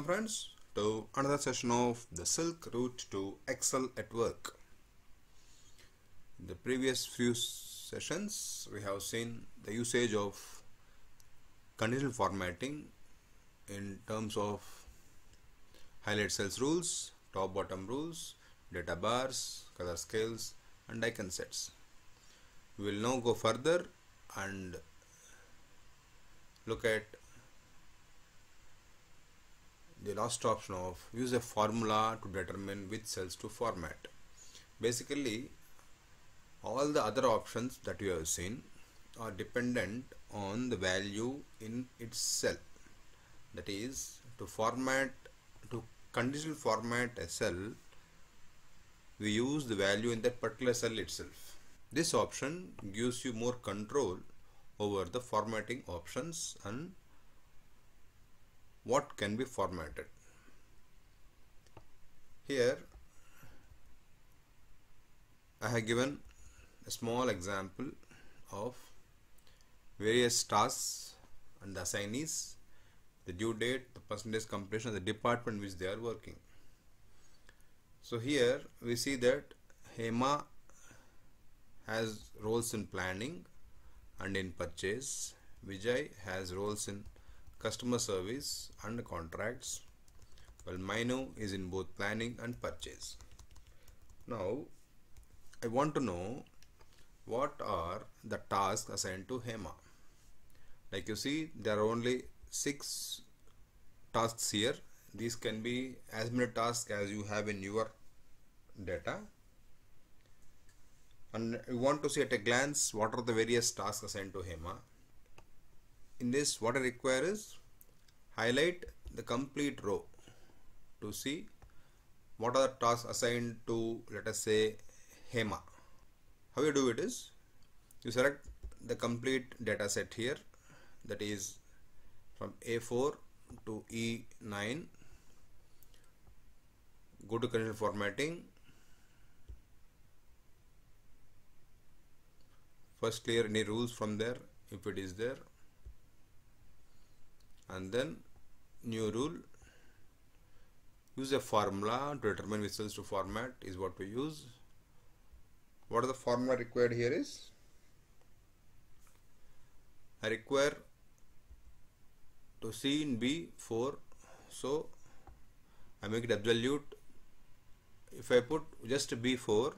friends to another session of the Silk Route to Excel at Work. In the previous few sessions we have seen the usage of conditional formatting in terms of highlight cells rules, top bottom rules, data bars, color scales and icon sets. We will now go further and look at the last option of use a formula to determine which cells to format. Basically, all the other options that you have seen are dependent on the value in its cell. That is, to conditional format a cell, we use the value in that particular cell itself. This option gives you more control over the formatting options and what can be formatted. Here I have given a small example of various tasks and the assignees, the due date, the percentage completion, the department which they are working. So here we see that Hema has roles in planning and in purchase. Vijay has roles in customer service and contracts, while Mainu is in both planning and purchase. Now I want to know what are the tasks assigned to Hema. Like you see, there are only 6 tasks here. These can be as many tasks as you have in your data, and you want to see at a glance what are the various tasks assigned to Hema. In this, what I require is highlight the complete row to see what are the tasks assigned to, let us say, Hema. How you do it is, you select the complete data set here, that is from A4 to E9, go to conditional formatting, first clear any rules from there if it is there, and then new rule, use a formula to determine which cells to format is what we use. What are the formula required here is, I require to C in B4, so I make it absolute. If I put just B4,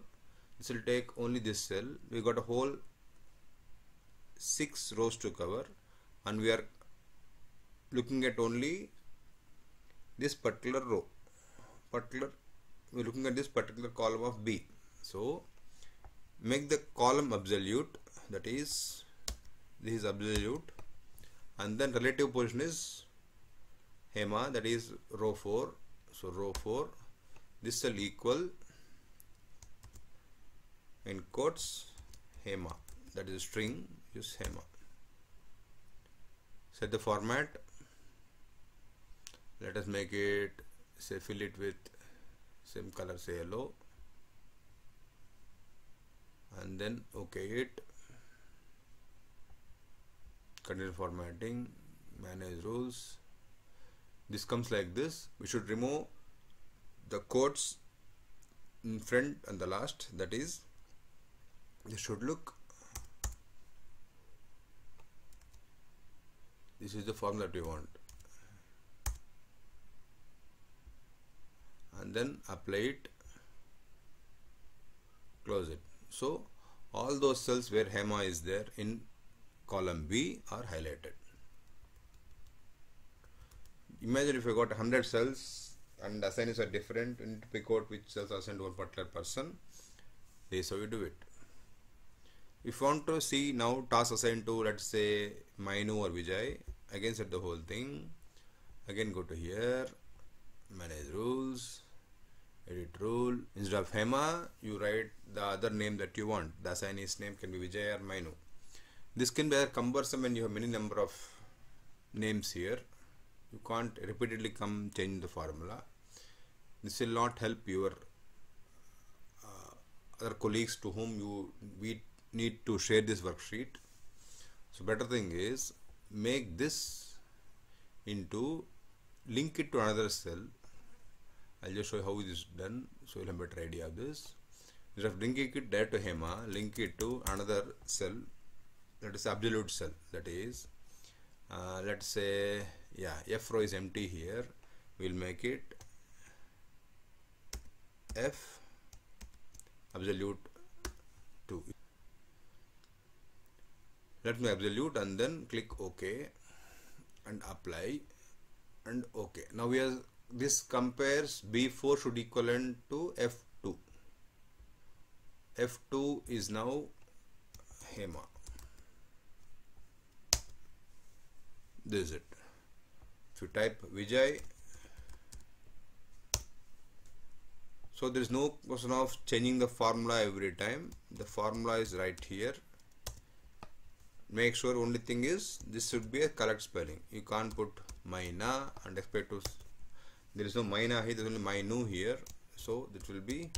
this will take only this cell. We got a whole 6 rows to cover, and we are looking at only this particular row. We're looking at this particular column of B. So make the column absolute, that is, this is absolute, and then relative position is Hema, that is row 4. So row 4, this cell equal in quotes Hema, that is string, use Hema. Set the format. Let us make it, say, fill it with same color, say yellow, and then OK it. Continue formatting, manage rules. This comes like this. We should remove the quotes in front and the last, that is, this should look, this is the form that we want, and then apply it, close it. So all those cells where Hema is there in column B are highlighted. Imagine if you got 100 cells and assignees are different, and to pick out which cells are assigned to one particular person. This is how you do it. If you want to see now tasks assigned to, let's say, Mainu or Vijay, again set the whole thing, again go to here, manage rules, edit rule. Instead of Hema, you write the other name that you want. The assignee's name can be Vijay or Mainu. This can be cumbersome when you have many number of names here. You can't repeatedly come change the formula. This will not help your other colleagues to whom we need to share this worksheet. So better thing is make this into link it to another cell. I'll just show you how it is done, so you'll have a better idea of this. Instead of linking it there to HEMA, link it to another cell, that is absolute cell, that is let's say, yeah, F row is empty here. We'll make it F absolute 2. Let me absolute and then click OK and apply and OK. Now we are, this compares B4 should equivalent to F2. F2 is now HEMA. This is it. If you type Vijay, so there is no question of changing the formula every time. The formula is right here. Make sure only thing is this should be a correct spelling. You can't put Maina and expect to. There is no Maina here. There is only Mainu here. So that will be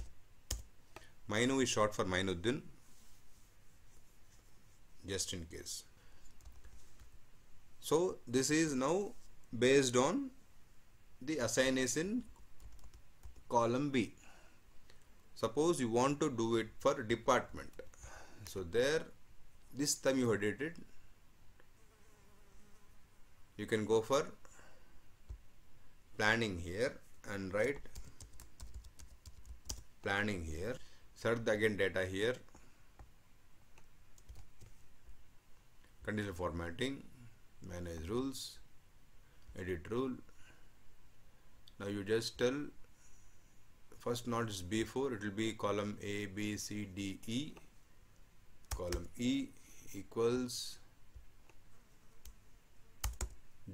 Mainu is short for Mainuddin. Just in case. So this is now based on the assignees in column B. Suppose you want to do it for department. So there, this time you have did it. You can go for planning here and write planning here. Search again data here. Conditional formatting. Manage rules, edit rule. Now you just tell first not is B4, it will be column A, B, C, D, E. Column E equals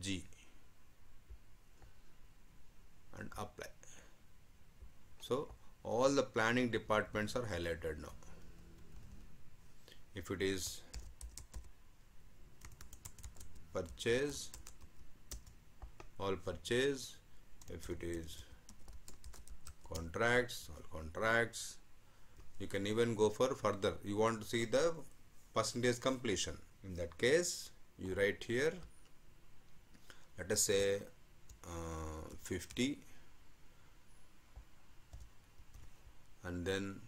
G and apply. So all the planning departments are highlighted now. If it is purchase, all purchase. If it is contracts, all contracts. You can even go for further. You want to see the percentage completion. In that case, you write here, let us say 50, and then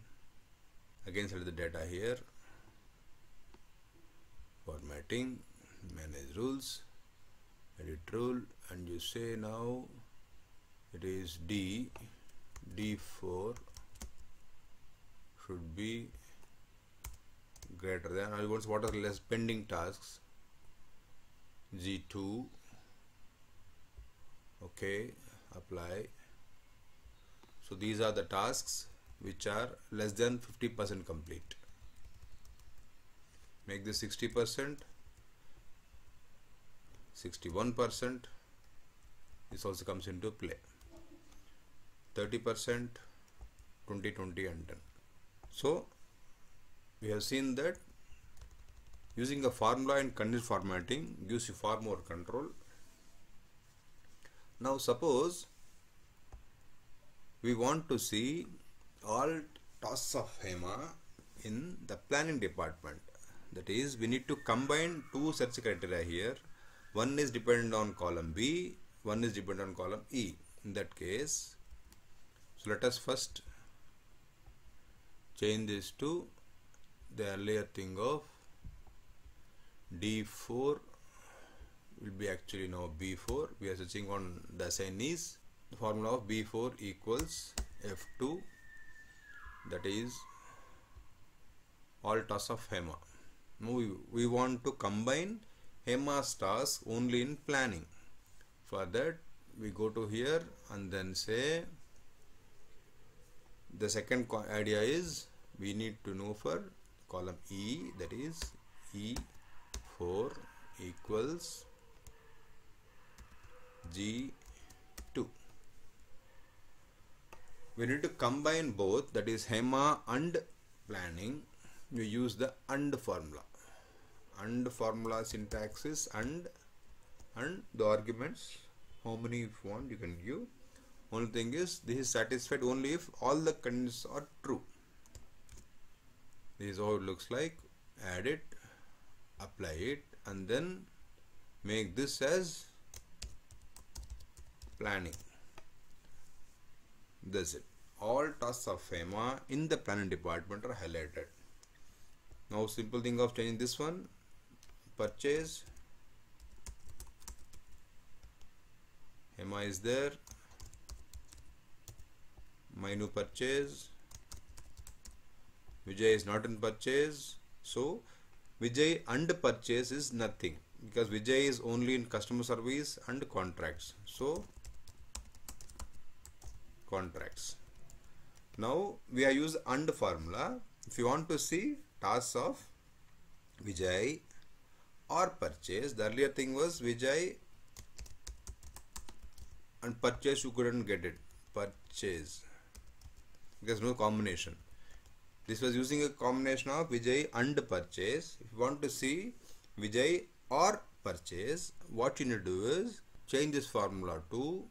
again select the data here, formatting, manage rules, edit rule, and you say now it is D4 should be greater than, or what are less pending tasks, G2. Okay, apply. So these are the tasks which are less than 50% complete. Make this 60%, 61%. This also comes into play. 30%, 20, 20 and 10. So we have seen that using a formula in conditional formatting gives you far more control. Now suppose we want to see all tasks of HEMA in the planning department. That is, we need to combine two search criteria here. One is dependent on column B, one is dependent on column E. In that case, so let us first change this to the earlier thing of D4 will be actually now B4. We are searching on the assignees. The formula of B4 equals F2, that is all tasks of HEMA. Now we want to combine HEMA's tasks only in planning. For that we go to here and then say the second idea is we need to know for column E, that is E4 equals G2. We need to combine both, that is HEMA and planning. We use the AND formula. AND formula syntax is and the arguments, how many if you want you can give. Only thing is this is satisfied only if all the conditions are true. This is how it looks like. Add it, apply it, and then make this as planning. That's it. All tasks of HEMA in the planning department are highlighted. Now simple thing of changing this one, purchase, HEMA is there, Mainu purchase, Vijay is not in purchase, so Vijay and purchase is nothing because Vijay is only in customer service and contracts. So contracts. Now we are use and formula. If you want to see tasks of Vijay or purchase, the earlier thing was Vijay and purchase, you couldn't get it. Purchase, because no combination. This was using a combination of Vijay and purchase. If you want to see Vijay or purchase, what you need to do is change this formula to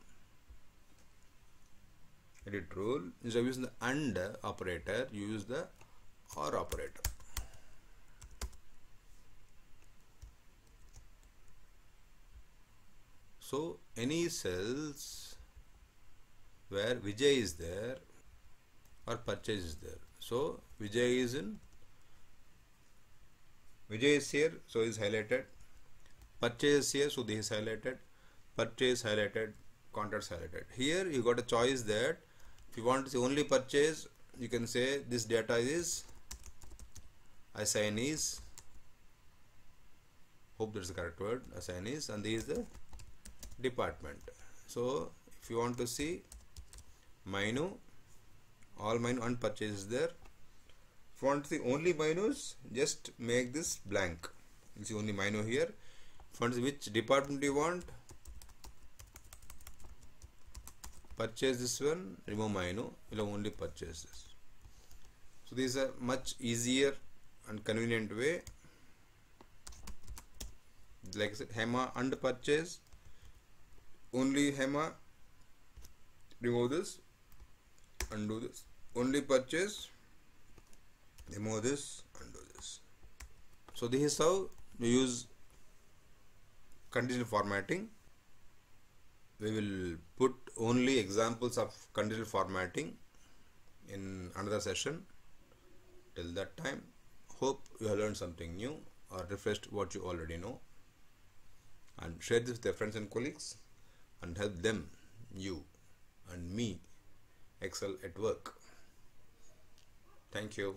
edit rule. Instead of using the and operator, you use the or operator. So any cells where Vijay is there or purchase is there. So Vijay is here, so is highlighted. Purchase is here, so this is highlighted. Purchase highlighted, contracts highlighted. Here you got a choice that if you want to see only purchase, you can say this data is assignees. Hope that's the correct word, assignees, and this is the department. So if you want to see Mainu, all Mainu and purchase is there. If you want to see only Mainus, just make this blank. You see only Mainu here. If you want to see which department you want, purchase this one, remove Mainu, you'll have only purchase this. So this is a much easier and convenient way. Like I said, HEMA and purchase, only HEMA, remove this, undo this, only purchase, remove this, undo this. So this is how we use conditional formatting. We will put only examples of conditional formatting in another session. Till that time, hope you have learned something new or refreshed what you already know, and share this with your friends and colleagues and help them, you and me, excel at work. Thank you.